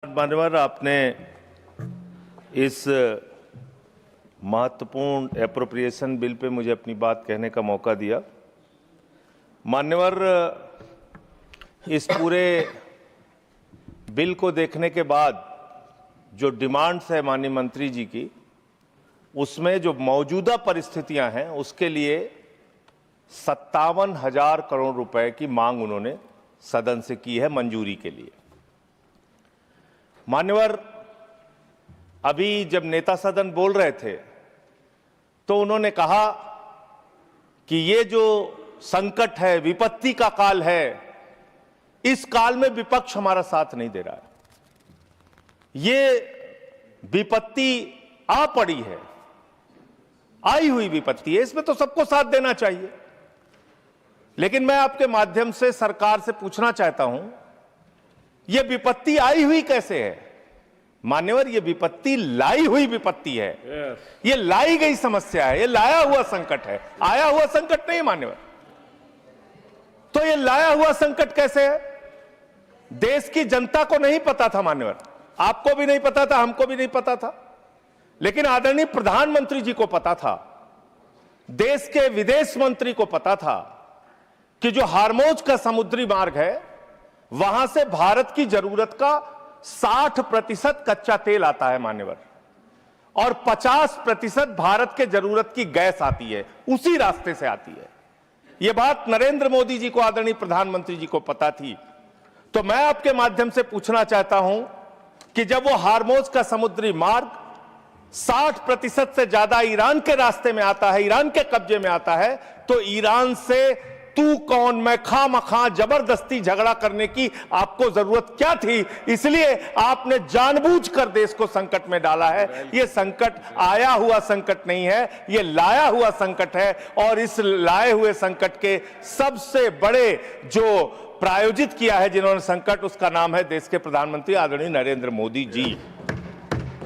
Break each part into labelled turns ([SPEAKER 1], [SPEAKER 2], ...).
[SPEAKER 1] मान्यवर, आपने इस महत्वपूर्ण एप्रोप्रिएशन बिल पे मुझे अपनी बात कहने का मौका दिया। मान्यवर, इस पूरे बिल को देखने के बाद जो डिमांड्स है माननीय मंत्री जी की, उसमें जो मौजूदा परिस्थितियां हैं उसके लिए 57,000 करोड़ रुपए की मांग उन्होंने सदन से की है मंजूरी के लिए। मान्यवर, अभी जब नेता सदन बोल रहे थे तो उन्होंने कहा कि ये जो संकट है, विपत्ति का काल है, इस काल में विपक्ष हमारा साथ नहीं दे रहा है। ये विपत्ति आ पड़ी है, आई हुई विपत्ति है, इसमें तो सबको साथ देना चाहिए। लेकिन मैं आपके माध्यम से सरकार से पूछना चाहता हूं, यह विपत्ति आई हुई कैसे है? मान्यवर, यह विपत्ति लाई हुई विपत्ति है। यह लाई गई समस्या है, यह लाया हुआ संकट है, आया हुआ संकट नहीं मान्यवर। तो यह लाया हुआ संकट कैसे है? देश की जनता को नहीं पता था मान्यवर, आपको भी नहीं पता था, हमको भी नहीं पता था, लेकिन आदरणीय प्रधानमंत्री जी को पता था, देश के विदेश मंत्री को पता था कि जो हार्मोज का समुद्री मार्ग है, वहां से भारत की जरूरत का 60% कच्चा तेल आता है मान्यवर, और 50% भारत के जरूरत की गैस आती है, उसी रास्ते से आती है। यह बात नरेंद्र मोदी जी को, आदरणीय प्रधानमंत्री जी को पता थी। तो मैं आपके माध्यम से पूछना चाहता हूं कि जब वो हार्मोज का समुद्री मार्ग 60% से ज्यादा ईरान के रास्ते में आता है, ईरान के कब्जे में आता है, तो ईरान से तू कौन मैं खामखा जबरदस्ती झगड़ा करने की आपको जरूरत क्या थी? इसलिए आपने जानबूझकर देश को संकट में डाला है। यह संकट आया हुआ संकट नहीं है, यह लाया हुआ संकट है, और इस लाए हुए संकट के सबसे बड़े जो प्रायोजित किया है जिन्होंने संकट, उसका नाम है देश के प्रधानमंत्री आदरणीय नरेंद्र मोदी जी।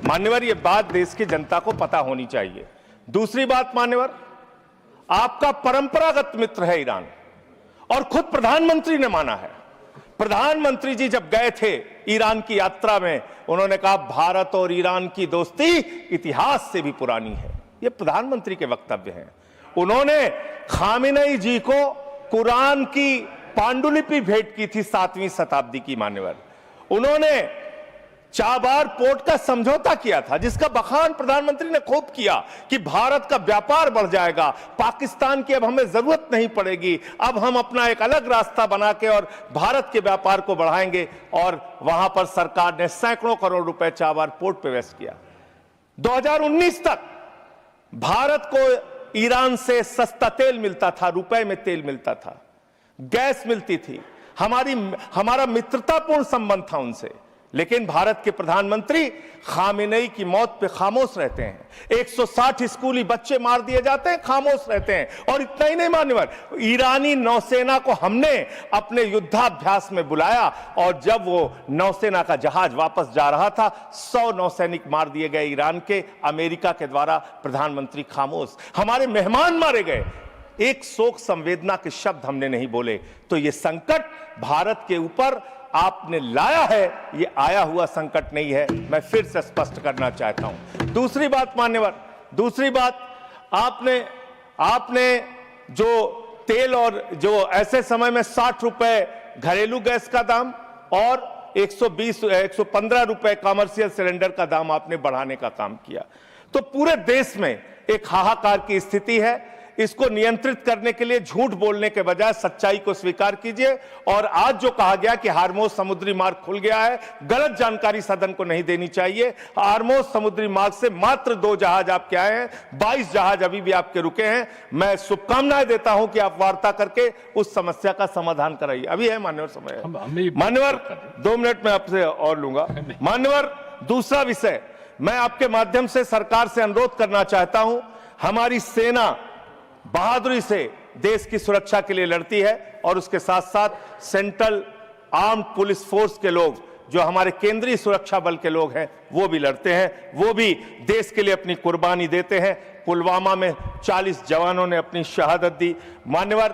[SPEAKER 1] मान्यवर, यह बात देश की जनता को पता होनी चाहिए। दूसरी बात मान्यवर, आपका परंपरागत मित्र है ईरान, और खुद प्रधानमंत्री ने माना है। प्रधानमंत्री जी जब गए थे ईरान की यात्रा में, उन्होंने कहा भारत और ईरान की दोस्ती इतिहास से भी पुरानी है। ये प्रधानमंत्री के वक्तव्य हैं। उन्होंने खामेनेई जी को कुरान की पांडुलिपि भेंट की थी 7वीं शताब्दी की मान्यवर। उन्होंने चाबार पोर्ट का समझौता किया था, जिसका बखान प्रधानमंत्री ने खूब किया कि भारत का व्यापार बढ़ जाएगा, पाकिस्तान की अब हमें जरूरत नहीं पड़ेगी, अब हम अपना एक अलग रास्ता बना के और भारत के व्यापार को बढ़ाएंगे। और वहां पर सरकार ने सैकड़ों करोड़ रुपए चाबार पोर्ट पे वेस्ट किया। 2019 तक भारत को ईरान से सस्ता तेल मिलता था, रुपए में तेल मिलता था, गैस मिलती थी, हमारा मित्रतापूर्ण संबंध था उनसे। लेकिन भारत के प्रधानमंत्री खामेनेई की मौत पे खामोश रहते हैं। 160 स्कूली बच्चे मार दिए जाते हैं, खामोश रहते हैं। और इतना ही नहीं मान्यवर, ईरानी नौसेना को हमने अपने युद्धाभ्यास में बुलाया, और जब वो नौसेना का जहाज वापस जा रहा था, 100 नौसैनिक मार दिए गए ईरान के, अमेरिका के द्वारा। प्रधानमंत्री खामोश। हमारे मेहमान मारे गए, एक शोक संवेदना के शब्द हमने नहीं बोले। तो ये संकट भारत के ऊपर आपने लाया है, ये आया हुआ संकट नहीं है, मैं फिर से स्पष्ट करना चाहता हूं। दूसरी बात मान्यवर, दूसरी बात, आपने जो तेल और जो ऐसे समय में 60 रुपए घरेलू गैस का दाम और 115 रुपए कमर्शियल सिलेंडर का दाम आपने बढ़ाने का काम किया। तो पूरे देश में एक हाहाकार की स्थिति है। इसको नियंत्रित करने के लिए झूठ बोलने के बजाय सच्चाई को स्वीकार कीजिए। और आज जो कहा गया कि हार्मोज समुद्री मार्ग खुल गया है, गलत जानकारी सदन को नहीं देनी चाहिए। हार्मोज समुद्री मार्ग से मात्र 2 जहाज आपके आए हैं, 22 जहाज अभी भी आपके रुके हैं। मैं शुभकामनाएं देता हूं कि आप वार्ता करके उस समस्या का समाधान कराइए। अभी है मान्यवर समय है। मान्यवर, 2 मिनट में आपसे और लूंगा। मान्यवर, दूसरा विषय, मैं आपके माध्यम से सरकार से अनुरोध करना चाहता हूं। हमारी सेना बहादुरी से देश की सुरक्षा के लिए लड़ती है, और उसके साथ साथ सेंट्रल आर्म्ड पुलिस फोर्स के लोग, जो हमारे केंद्रीय सुरक्षा बल के लोग हैं, वो भी लड़ते हैं, वो भी देश के लिए अपनी कुर्बानी देते हैं। पुलवामा में 40 जवानों ने अपनी शहादत दी मान्यवर,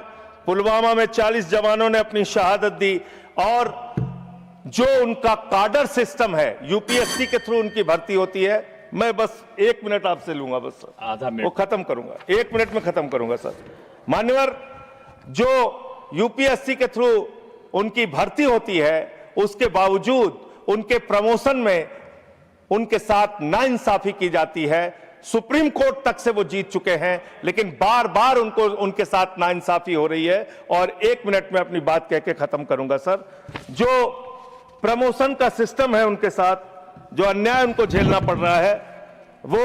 [SPEAKER 1] पुलवामा में 40 जवानों ने अपनी शहादत दी। और जो उनका कार्डर सिस्टम है, यूपीएससी के थ्रू उनकी भर्ती होती है। मैं बस 1 मिनट आपसे लूंगा, बस सर,
[SPEAKER 2] आधा मिनट
[SPEAKER 1] वो खत्म करूंगा, 1 मिनट में खत्म करूंगा सर। मान्यवर, जो यूपीएससी के थ्रू उनकी भर्ती होती है, उसके बावजूद उनके प्रमोशन में उनके साथ नाइंसाफी की जाती है। सुप्रीम कोर्ट तक से वो जीत चुके हैं, लेकिन बार बार उनके साथ नाइंसाफी हो रही है। और 1 मिनट में अपनी बात कह के खत्म करूंगा सर। जो प्रमोशन का सिस्टम है उनके साथ, जो अन्याय उनको झेलना पड़ रहा है, वो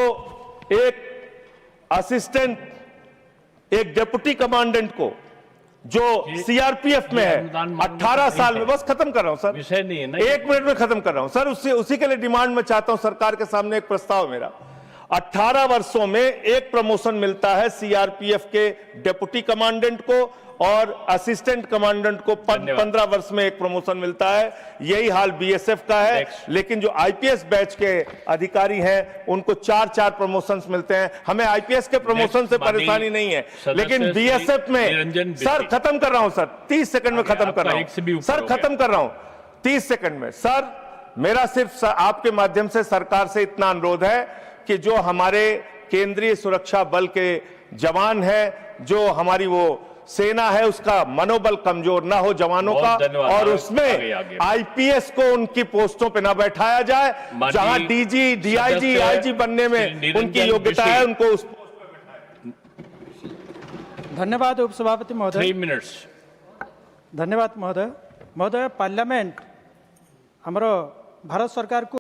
[SPEAKER 1] एक असिस्टेंट, एक डिप्टी कमांडेंट को जो सीआरपीएफ में है, 18 साल में, बस खत्म कर रहा हूं सर,
[SPEAKER 2] विषय नहीं है ना,
[SPEAKER 1] 1 मिनट में खत्म कर रहा हूं सर। उसी के लिए डिमांड में चाहता हूं, सरकार के सामने एक प्रस्ताव मेरा। 18 वर्षों में एक प्रमोशन मिलता है सीआरपीएफ के डिप्टी कमांडेंट को, और असिस्टेंट कमांडेंट को 15 वर्ष में एक प्रमोशन मिलता है। यही हाल बीएसएफ का है। लेकिन जो आईपीएस बैच के अधिकारी हैं, उनको 4-4 प्रमोशंस मिलते हैं। हमें आईपीएस के प्रमोशन से परेशानी नहीं है, लेकिन बीएसएफ में, सर खत्म कर रहा हूं सर, 30 सेकंड में खत्म कर रहा हूं सर, खत्म कर रहा हूं 30 सेकंड में सर। मेरा सिर्फ आपके माध्यम से सरकार से इतना अनुरोध है कि जो हमारे केंद्रीय सुरक्षा बल के जवान हैं, जो हमारी वो सेना है, उसका मनोबल कमजोर ना हो जवानों का, और उसमें आईपीएस को उनकी पोस्टों पे ना बैठाया जाए। जहां डीजी, डीआईजी, आईजी बनने में उनकी योग्यता है, उनको उस पोस्ट पे बैठाया।
[SPEAKER 3] धन्यवाद उपसभापति महोदय।
[SPEAKER 2] 3 मिनट्स।
[SPEAKER 3] धन्यवाद महोदय। महोदय, पार्लियामेंट हमरो भारत सरकार को